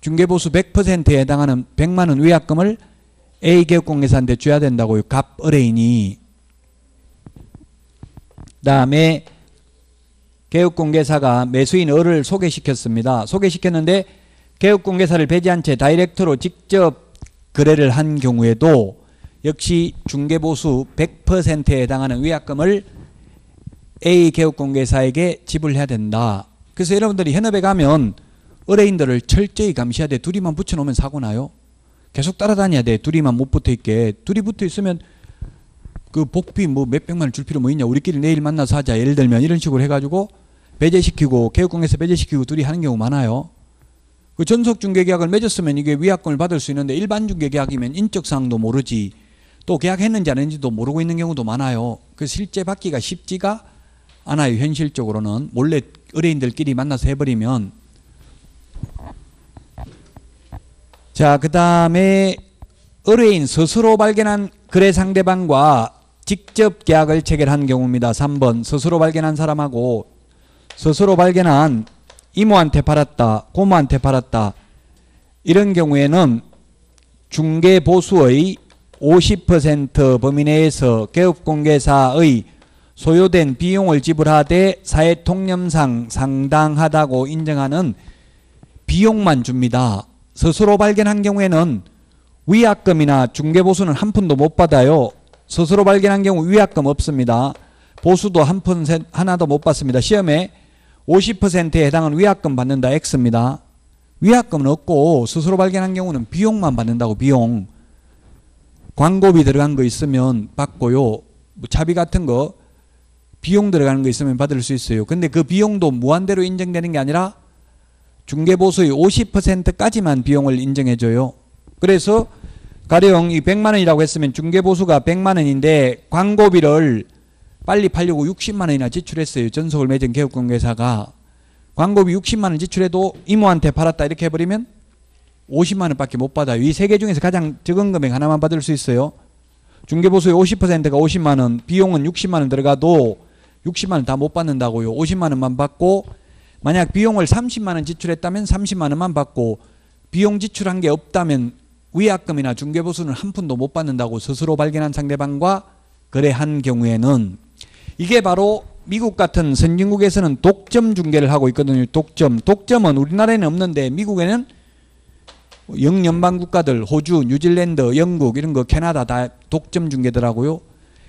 중개보수 100%에 해당하는 100만 원 위약금을 A 개업공개사한테 줘야 된다고요. 갑 의뢰인이. 다음에 개업공개사가 매수인 을을 소개시켰습니다. 소개시켰는데 개업공개사를 배제한 채 다이렉트로 직접 거래를 한 경우에도 역시 중개보수 100%에 해당하는 위약금을 A 개업공개사에게 지불해야 된다. 그래서 여러분들이 현업에 가면 의뢰인들을 철저히 감시해야 돼. 둘이만 붙여놓으면 사고 나요. 계속 따라다녀야 돼. 둘이만 못 붙어있게. 둘이 붙어있으면 그 복비 뭐 몇백만 원 줄 필요 뭐 있냐. 우리끼리 내일 만나서 하자. 예를 들면 이런 식으로 해가지고 배제시키고 개업공개사 배제시키고 둘이 하는 경우 많아요. 그 전속 중개계약을 맺었으면 이게 위약금을 받을 수 있는데 일반 중개계약이면 인적사항도 모르지. 또 계약했는지 안 했는지도 모르고 있는 경우도 많아요. 그래서 실제 받기가 쉽지가 않아요. 현실적으로는. 몰래 의뢰인들끼리 만나서 해버리면. 자, 그 다음에 의뢰인 스스로 발견한 거래 상대방과 직접 계약을 체결한 경우입니다. 3번 스스로 발견한 사람하고 스스로 발견한 이모한테 팔았다, 고모한테 팔았다 이런 경우에는 중개보수의 50% 범위 내에서 개업공개사의 소요된 비용을 지불하되 사회통념상 상당하다고 인정하는 비용만 줍니다. 스스로 발견한 경우에는 위약금이나 중개보수는 한 푼도 못 받아요. 스스로 발견한 경우 위약금 없습니다. 보수도 한 푼 하나도 못 받습니다. 시험에 50%에 해당하는 위약금 받는다 X입니다. 위약금은 없고 스스로 발견한 경우는 비용만 받는다고. 비용. 광고비 들어간 거 있으면 받고요. 뭐 차비 같은 거 비용 들어가는 거 있으면 받을 수 있어요. 근데 그 비용도 무한대로 인정되는 게 아니라 중개보수의 50%까지만 비용을 인정해줘요. 그래서 가령 이 100만 원이라고 했으면 중개보수가 100만 원인데 광고비를 빨리 팔려고 60만 원이나 지출했어요. 전속을 맺은 개업공개사가. 광고비 60만 원 지출해도 이모한테 팔았다 이렇게 해버리면 50만 원밖에 못 받아요. 이 세 개 중에서 가장 적은 금액 하나만 받을 수 있어요. 중개보수의 50%가 50만 원, 비용은 60만 원 들어가도 60만 원 다 못 받는다고요. 50만 원만 받고, 만약 비용을 30만 원 지출했다면 30만 원만 받고, 비용 지출한 게 없다면 위약금이나 중개보수는 한 푼도 못 받는다고. 스스로 발견한 상대방과 거래한 경우에는. 이게 바로 미국 같은 선진국에서는 독점 중개를 하고 있거든요. 독점은 우리나라에는 없는데 미국에는 영연방 국가들, 호주, 뉴질랜드, 영국 이런 거, 캐나다 다 독점 중개더라고요.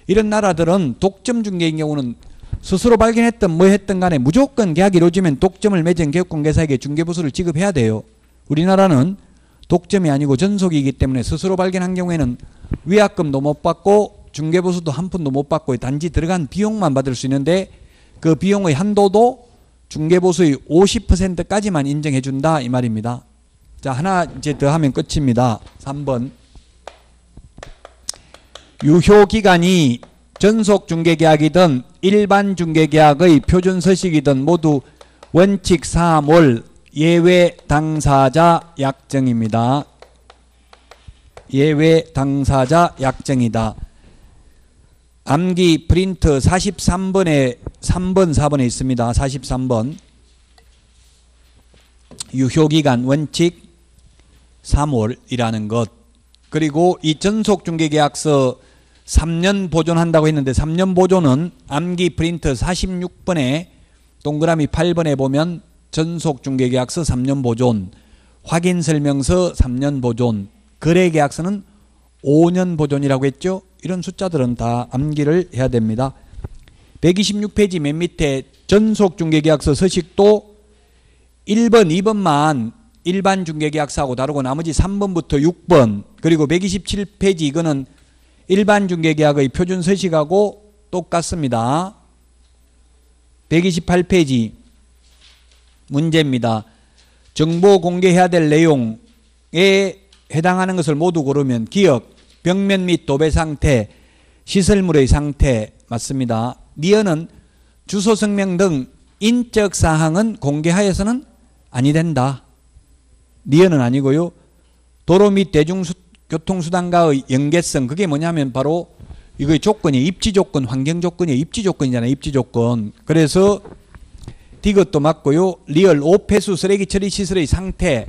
이런 나라들은 독점 중개인 경우는 스스로 발견했든 뭐 했든 간에 무조건 계약이 이루어지면 독점을 맺은 개업공개사에게 중개보수를 지급해야 돼요. 우리나라는 독점이 아니고 전속이기 때문에 스스로 발견한 경우에는 위약금도 못 받고 중개보수도 한 푼도 못 받고 단지 들어간 비용만 받을 수 있는데, 그 비용의 한도도 중개보수의 50%까지만 인정해 준다 이 말입니다. 자, 하나 이제 더 하면 끝입니다. 3번. 유효기간이 전속중개계약이든 일반 중개계약의 표준서식이든 모두 원칙 3월 예외 당사자 약정입니다. 예외 당사자 약정이다. 암기 프린트 43번에 3번 4번에 있습니다. 43번. 유효기간 원칙 3월이라는 것. 그리고 이 전속중개계약서 3년 보존한다고 했는데 3년 보존은 암기 프린트 46번에 동그라미 8번에 보면 전속중개계약서 3년 보존, 확인설명서 3년 보존, 거래계약서는 5년 보존이라고 했죠. 이런 숫자들은 다 암기를 해야 됩니다. 126페이지 맨 밑에 전속중개계약서 서식도 1번, 2번만 일반 중개계약서하고 다르고 나머지 3번부터 6번, 그리고 127페이지 이거는 일반 중개계약의 표준 서식하고 똑같습니다. 128페이지 문제입니다. 정보 공개해야 될 내용에 해당하는 것을 모두 고르면 기억, 벽면 및 도배 상태, 시설물의 상태 맞습니다. 니은은 주소 성명 등 인적 사항은 공개하여서는 아니 된다. 니은은 아니고요. 도로 및 대중교통수단과의 연계성, 그게 뭐냐면 바로 이거의 조건이 입지조건, 환경조건이 입지조건이잖아요. 입지조건. 그래서 디귿도 맞고요. 리얼 오폐수 쓰레기 처리 시설의 상태,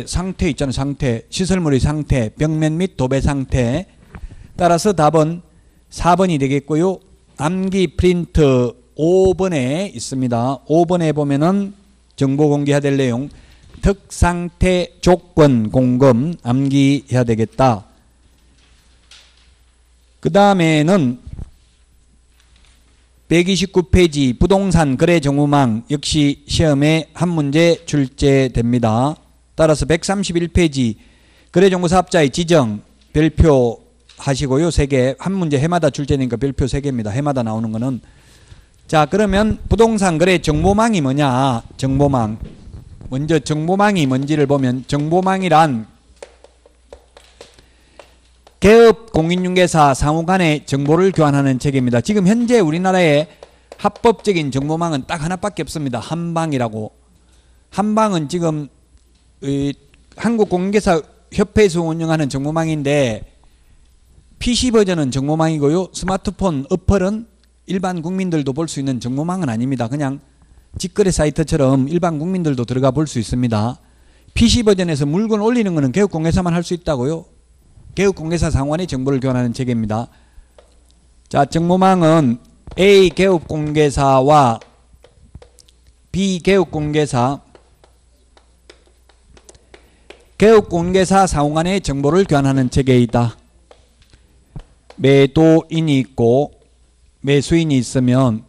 상태 있잖아요. 상태, 시설물의 상태, 벽면 및 도배 상태. 따라서 답은 4번이 되겠고요. 암기 프린트 5번에 있습니다. 5번에 보면은 정보 공개해야 될 내용, 특상태 조건 공금 암기해야 되겠다. 그 다음에는 129페이지 부동산 거래 정보망 역시 시험에 한 문제 출제됩니다. 따라서 131페이지 거래정보사업자의 지정 별표 하시고요. 3개. 한 문제 해마다 출제니까 별표 3개입니다. 해마다 나오는 거는. 자, 그러면 부동산 거래 정보망이 뭐냐? 정보망. 먼저 정보망이 뭔지를 보면, 정보망이란 개업 공인중개사 상호 간의 정보를 교환하는 체계입니다. 지금 현재 우리나라의 합법적인 정보망은 딱 하나밖에 없습니다. 한방이라고. 한방은 지금 한국공인중개사 협회에서 운영하는 정보망인데 PC 버전은 정보망이고요. 스마트폰 어플은 일반 국민들도 볼 수 있는 정보망은 아닙니다. 그냥 직거래 사이트처럼 일반 국민들도 들어가 볼 수 있습니다. PC 버전에서 물건 올리는 것은 개업공개사만 할 수 있다고요. 개업공개사 상호간의 정보를 교환하는 체계입니다. 자, 정보망은 A 개업공개사와 B 개업공개사, 개업공개사 상호 간의 정보를 교환하는 체계이다. 매도인이 있고 매수인이 있으면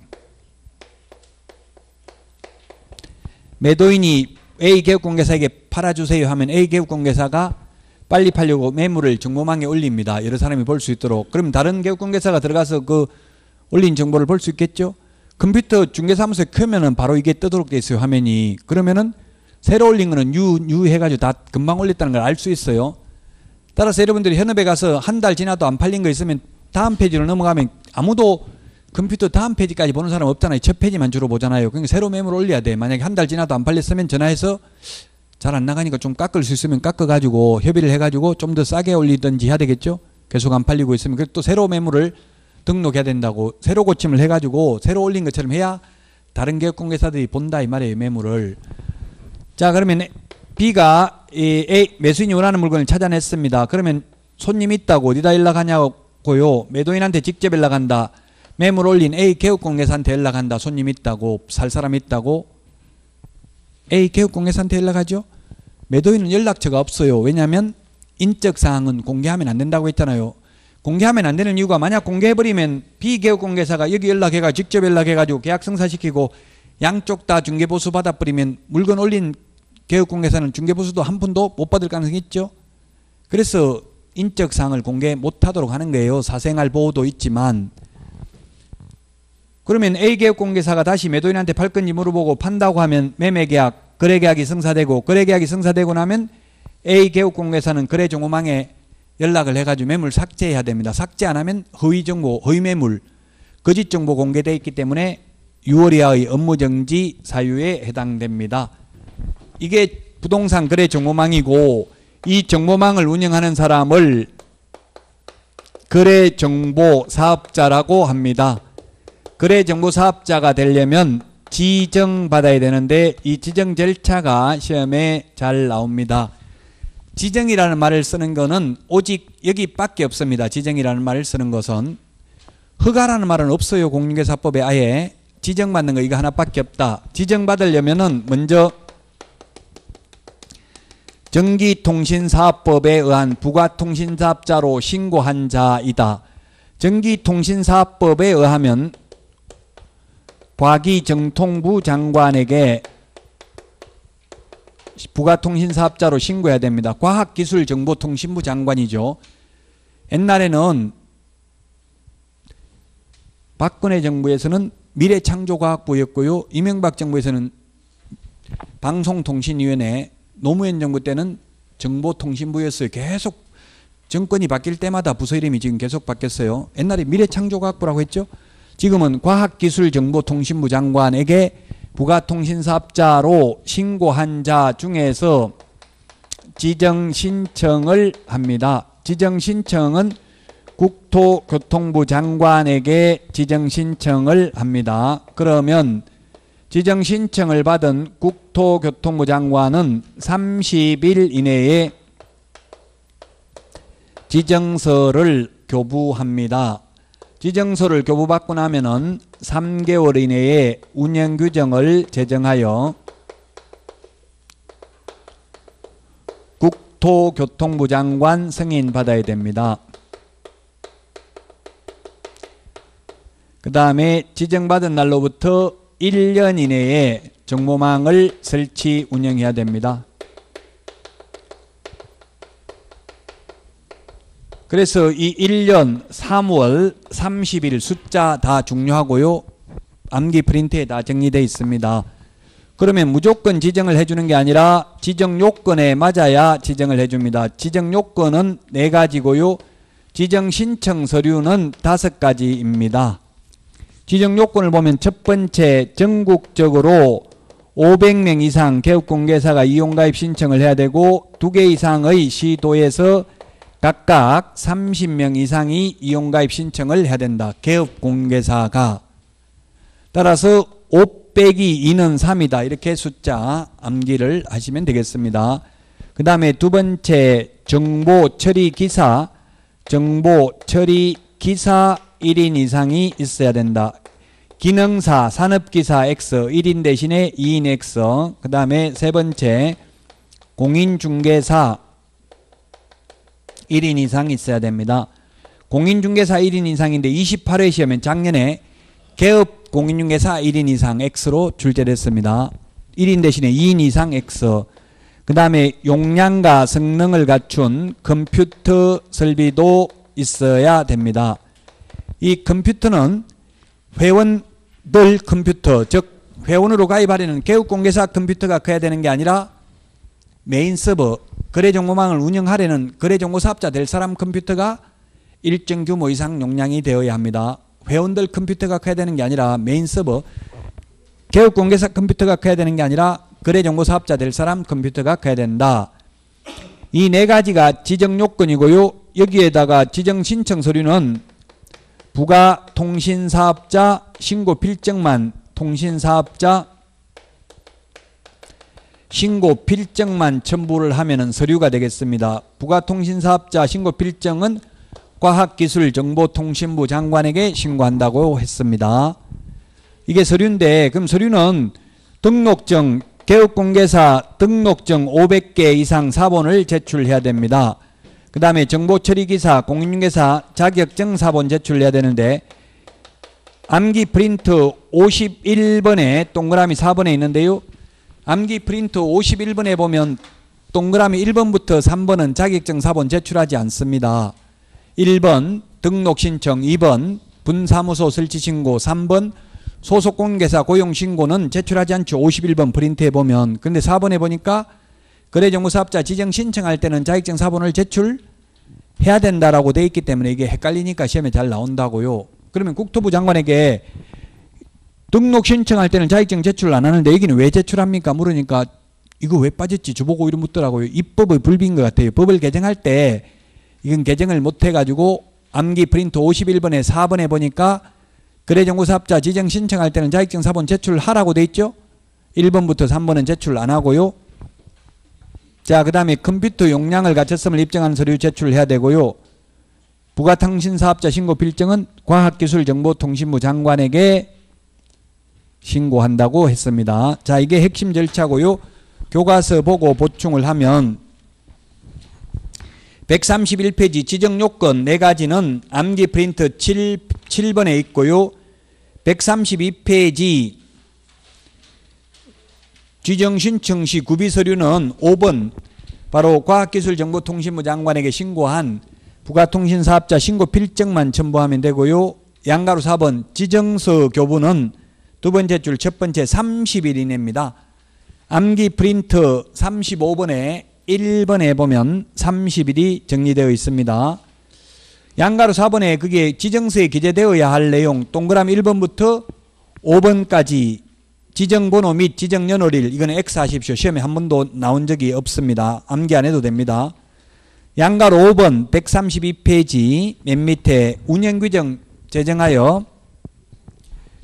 매도인이 A 개업공개사에게 팔아주세요 하면 A 개업공개사가 빨리 팔려고 매물을 정보망에 올립니다. 여러 사람이 볼 수 있도록. 그럼 다른 개업공개사가 들어가서 그 올린 정보를 볼 수 있겠죠? 컴퓨터 중개사무소에 켜면은 바로 이게 뜨도록 돼 있어요, 화면이. 그러면은 새로 올린 거는 new 해가지고 다 금방 올렸다는 걸 알 수 있어요. 따라서 여러분들이 현업에 가서 한 달 지나도 안 팔린 거 있으면 다음 페이지로 넘어가면 아무도 컴퓨터 다음 페이지까지 보는 사람 없잖아요. 첫 페이지만 주로 보잖아요. 그러니까 새로 매물 올려야 돼. 만약에 한 달 지나도 안 팔렸으면 전화해서 잘 안 나가니까 좀 깎을 수 있으면 깎아가지고 협의를 해가지고 좀 더 싸게 올리든지 해야 되겠죠. 계속 안 팔리고 있으면. 그래서 또 새로 매물을 등록해야 된다고. 새로 고침을 해가지고 새로 올린 것처럼 해야 다른 개업공개사들이 본다 이 말이에요. 매물을. 자, 그러면 B가 A 매수인이 원하는 물건을 찾아냈습니다. 그러면 손님이 있다고 어디다 연락하냐고요. 매도인한테 직접 연락한다. 매물 올린 A 개업공개사한테 연락한다. 손님 있다고, 살 사람 있다고. A 개업공개사한테 연락하죠. 매도인은 연락처가 없어요. 왜냐하면 인적사항은 공개하면 안 된다고 했잖아요. 공개하면 안 되는 이유가 만약 공개해버리면 B 개업공개사가 여기 연락해가 직접 연락해가지고 계약 성사시키고 양쪽 다 중개보수 받아버리면 물건 올린 개업공개사는 중개보수도 한 푼도 못 받을 가능성이 있죠. 그래서 인적사항을 공개 못하도록 하는 거예요. 사생활 보호도 있지만. 그러면 A 개업공개사가 다시 매도인한테 팔 건지 물어보고 판다고 하면 매매계약, 거래계약이 성사되고, 거래계약이 성사되고 나면 A 개업공개사는 거래정보망에 연락을 해가지고 매물 삭제해야 됩니다. 삭제 안 하면 허위정보, 허위매물, 거짓정보 공개되어 있기 때문에 6월 이하의 업무정지 사유에 해당됩니다. 이게 부동산 거래정보망이고 이 정보망을 운영하는 사람을 거래정보사업자라고 합니다. 거래정보사업자가 되려면 지정받아야 되는데 이 지정 절차가 시험에 잘 나옵니다. 지정이라는 말을 쓰는 거는 오직 여기밖에 없습니다. 지정이라는 말을 쓰는 것은. 허가라는 말은 없어요. 공인중개사법에 아예. 지정받는 거 이거 하나밖에 없다. 지정받으려면은 먼저 전기통신사업법에 의한 부가통신사업자로 신고한 자이다. 전기통신사업법에 의하면 과기정통부 장관에게 부가통신사업자로 신고해야 됩니다. 과학기술정보통신부 장관이죠. 옛날에는 박근혜 정부에서는 미래창조과학부였고요. 이명박 정부에서는 방송통신위원회, 노무현 정부 때는 정보통신부였어요. 계속 정권이 바뀔 때마다 부서 이름이 지금 계속 바뀌었어요. 옛날에 미래창조과학부라고 했죠. 지금은 과학기술정보통신부 장관에게 부가통신사업자로 신고한 자 중에서 지정신청을 합니다. 지정신청은 국토교통부 장관에게 지정신청을 합니다. 그러면 지정신청을 받은 국토교통부 장관은 30일 이내에 지정서를 교부합니다. 지정서를 교부받고 나면은 3개월 이내에 운영규정을 제정하여 국토교통부 장관 승인 받아야 됩니다. 그 다음에 지정받은 날로부터 1년 이내에 정보망을 설치 운영해야 됩니다. 그래서 이 1년 3월 30일 숫자 다 중요하고요. 암기 프린트에 다 정리되어 있습니다. 그러면 무조건 지정을 해주는 게 아니라 지정 요건에 맞아야 지정을 해줍니다. 지정 요건은 4가지고요. 지정 신청 서류는 5가지입니다. 지정 요건을 보면 첫 번째, 전국적으로 500명 이상 개업공개사가 이용가입 신청을 해야 되고 2개 이상의 시도에서 각각 30명 이상이 이용가입 신청을 해야 된다. 개업공개사가. 따라서 5 빼기 2는 3이다. 이렇게 숫자 암기를 하시면 되겠습니다. 그 다음에 두 번째, 정보처리기사 1인 이상이 있어야 된다. 기능사, 산업기사 X 1인 대신에 2인 X. 그 다음에 세 번째 공인중개사 1인 이상 있어야 됩니다. 공인중개사 1인 이상인데 28회 시험엔 작년에 개업 공인중개사 1인 이상 X로 출제됐습니다. 1인 대신에 2인 이상 X. 그 다음에 용량과 성능을 갖춘 컴퓨터 설비도 있어야 됩니다. 이 컴퓨터는 회원들 컴퓨터, 즉 회원으로 가입하려는 개업공개사 컴퓨터가 커야 되는 게 아니라 메인 서버, 거래정보망을 운영하려는 거래정보사업자 될 사람 컴퓨터가 일정 규모 이상 용량이 되어야 합니다. 회원들 컴퓨터가 커야 되는 게 아니라 메인 서버, 개업공개사 컴퓨터가 커야 되는 게 아니라 거래정보사업자 될 사람 컴퓨터가 커야 된다. 이 네 가지가 지정요건이고요. 여기에다가 지정신청 서류는 부가통신사업자 신고필증만 통신사업자 신고필증만 첨부를 하면은 서류가 되겠습니다. 부가통신사업자 신고필증은 과학기술정보통신부 장관에게 신고한다고 했습니다. 이게 서류인데 그럼 서류는 등록증, 개업공개사 등록증 500개 이상 사본을 제출해야 됩니다. 그 다음에 정보처리기사, 공인중개사 자격증 사본 제출해야 되는데 암기 프린트 51번에 동그라미 4번에 있는데요. 암기 프린트 51번에 보면 동그라미 1번부터 3번은 자격증 사본 제출하지 않습니다. 1번 등록신청, 2번 분사무소 설치신고, 3번 소속공개사 고용신고는 제출하지 않죠. 51번 프린트해 보면. 근데 4번에 보니까 거래정보사업자 지정 신청할 때는 자격증 사본을 제출해야 된다라고 돼 있기 때문에 이게 헷갈리니까 시험에 잘 나온다고요. 그러면 국토부 장관에게 등록 신청할 때는 자격증 제출 안 하는데 여기는 왜 제출합니까? 물으니까 이거 왜 빠졌지? 저보고 이런 묻더라고요. 입법의 불비인 것 같아요. 법을 개정할 때 이건 개정을 못 해가지고 암기 프린트 51번에 4번에 보니까 거래정보사업자 지정 신청할 때는 자격증 사본 제출하라고 돼 있죠. 1번부터 3번은 제출 안 하고요. 자, 그 다음에 컴퓨터 용량을 갖췄음을 입증하는 서류 제출해야 되고요. 부가통신사업자 신고필증은 과학기술정보통신부 장관에게 신고한다고 했습니다. 자, 이게 핵심 절차고요. 교과서 보고 보충을 하면 131페이지 지정요건 4가지는 암기 프린트 7번에 있고요. 132페이지 지정신청 시 구비서류는 5번 바로 과학기술정보통신부 장관에게 신고한 부가통신사업자 신고필증만 첨부하면 되고요. 양가로 4번 지정서 교부는 두 번째 줄 첫 번째 30일 이내입니다. 암기 프린트 35번에 1번에 보면 30일이 정리되어 있습니다. 양가로 4번에 그게 지정서에 기재되어야 할 내용 동그라미 1번부터 5번까지 지정번호 및 지정연월일 이거는 X 하십시오. 시험에 한 번도 나온 적이 없습니다. 암기 안 해도 됩니다. 양가로 5번 132페이지 맨 밑에 운영규정 제정하여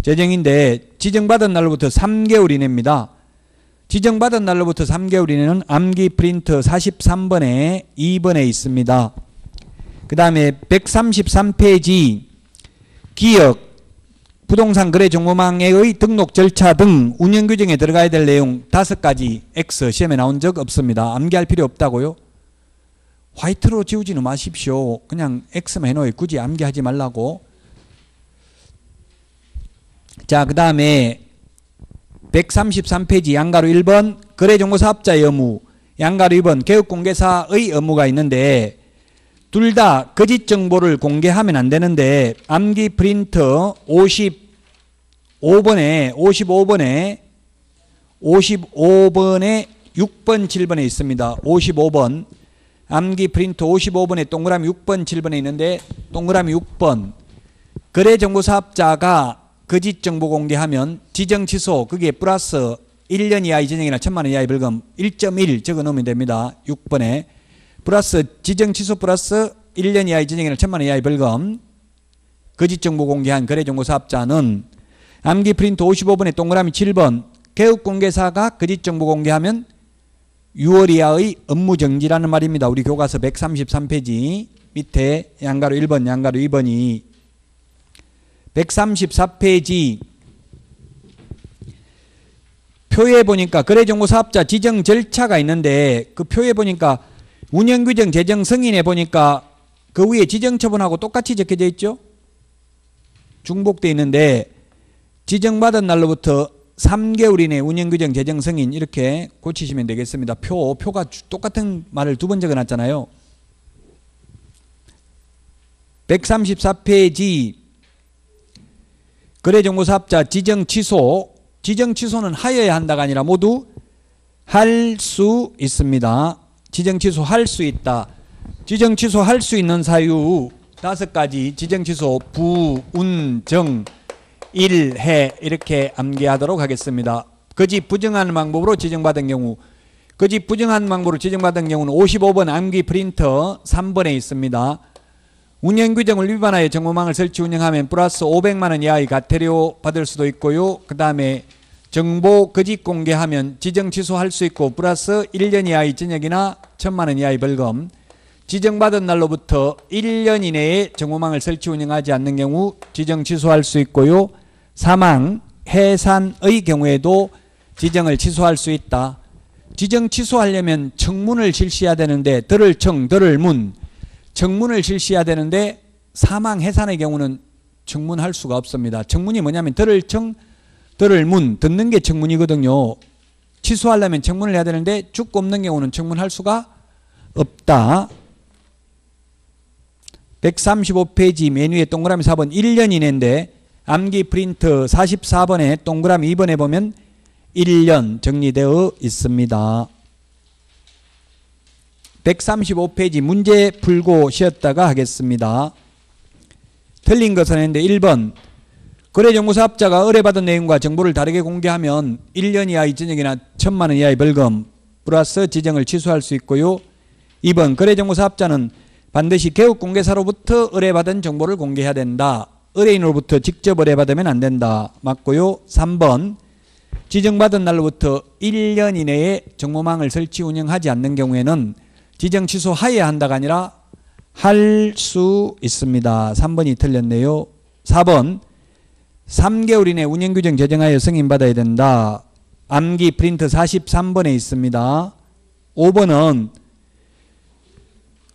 제정인데 지정받은 날로부터 3개월 이내입니다. 지정받은 날로부터 3개월 이내는 암기 프린트 43번에 2번에 있습니다. 그 다음에 133페이지 기업 부동산 거래 정보망의 등록 절차 등 운영규정에 들어가야 될 내용 5가지 X 시험에 나온 적 없습니다. 암기할 필요 없다고요? 화이트로 지우지는 마십시오. 그냥 X만 해놓아요. 굳이 암기하지 말라고. 자, 그 다음에 133페이지 양가로 1번 거래정보사업자의 의무, 양가로 2번 개업공개사의 의무가 있는데 둘 다 거짓 정보를 공개하면 안 되는데 암기 프린트 55번에 6번 7번에 있습니다. 55번 암기 프린트 55번에 동그라미 6번 7번에 있는데 동그라미 6번 거래정보사업자가 거짓 정보 공개하면 지정 취소 그게 플러스 1년 이하의 전형이나 1,000만 원 이하의 벌금 1.1 적어 놓으면 됩니다. 6번에 플러스 지정 취소 플러스 1년 이하의 전형이나 1,000만 원 이하의 벌금 거짓 정보 공개한 거래정보사업자는 암기 프린트 55번에 동그라미 7번 개업공개사가 거짓 정보 공개하면 6월 이하의 업무정지라는 말입니다. 우리 교과서 133페이지 밑에 양가로 1번 양가로 2번이 134페이지 표에 보니까 거래정보사업자 지정 절차가 있는데 그 표에 보니까 운영규정 제정 승인에 보니까 그 위에 지정처분하고 똑같이 적혀져 있죠. 중복되어 있는데 지정받은 날로부터 3개월 이내 운영규정 제정 승인 이렇게 고치시면 되겠습니다. 표가 똑같은 말을 두 번 적어놨잖아요. 134페이지 거래정보사업자 지정 취소. 지정 취소는 하여야 한다가 아니라 모두 할 수 있습니다. 지정 취소할 수 있다. 지정 취소할 수 있는 사유 5가지 지정 취소 부, 운, 정, 일, 해 이렇게 암기하도록 하겠습니다. 거짓 부정하는 방법으로 지정받은 경우 거짓 부정하는 방법으로 지정받은 경우는 55번 암기 프린터 3번에 있습니다. 운영규정을 위반하여 정보망을 설치 운영하면 플러스 500만원 이하의 과태료 받을 수도 있고요. 그 다음에 정보 거짓 공개하면 지정 취소할 수 있고 플러스 1년 이하의 징역이나 1000만원 이하의 벌금. 지정받은 날로부터 1년 이내에 정보망을 설치 운영하지 않는 경우 지정 취소할 수 있고요. 사망, 해산의 경우에도 지정을 취소할 수 있다. 지정 취소하려면 청문을 실시해야 되는데 들을 청, 들을 문 청문을 실시해야 되는데 사망, 해산의 경우는 청문할 수가 없습니다. 청문이 뭐냐면 들을 청, 들을 문 듣는 게 청문이거든요. 취소하려면 청문을 해야 되는데 죽고 없는 경우는 청문할 수가 없다. 135페이지 메뉴에 동그라미 4번 1년 이내인데 암기 프린트 44번에 동그라미 2번에 보면 1년 정리되어 있습니다. 135페이지 문제 풀고 쉬었다가 하겠습니다. 틀린 것은 했는데 1번 거래정보사업자가 의뢰받은 내용과 정보를 다르게 공개하면 1년 이하의 징역이나 1000만원 이하의 벌금 플러스 지정을 취소할 수 있고요. 2번 거래정보사업자는 반드시 개업공개사로부터 의뢰받은 정보를 공개해야 된다. 의뢰인으로부터 직접 의뢰받으면 안 된다. 맞고요. 3번 지정받은 날로부터 1년 이내에 정보망을 설치 운영하지 않는 경우에는 지정 취소하여야 한다가 아니라 할 수 있습니다. 3번이 틀렸네요. 4번 3개월 이내 운영규정 제정하여 승인받아야 된다. 암기 프린트 43번에 있습니다. 5번은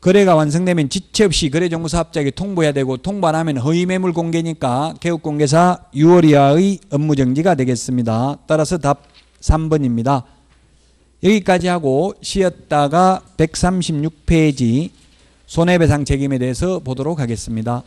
거래가 완성되면 지체 없이 거래정보사업자에게 통보해야 되고 통보 안 하면 허위매물 공개니까 개업공개사 6월 이하의 업무정지가 되겠습니다. 따라서 답 3번입니다. 여기까지 하고 쉬었다가 136페이지 손해배상 책임에 대해서 보도록 하겠습니다.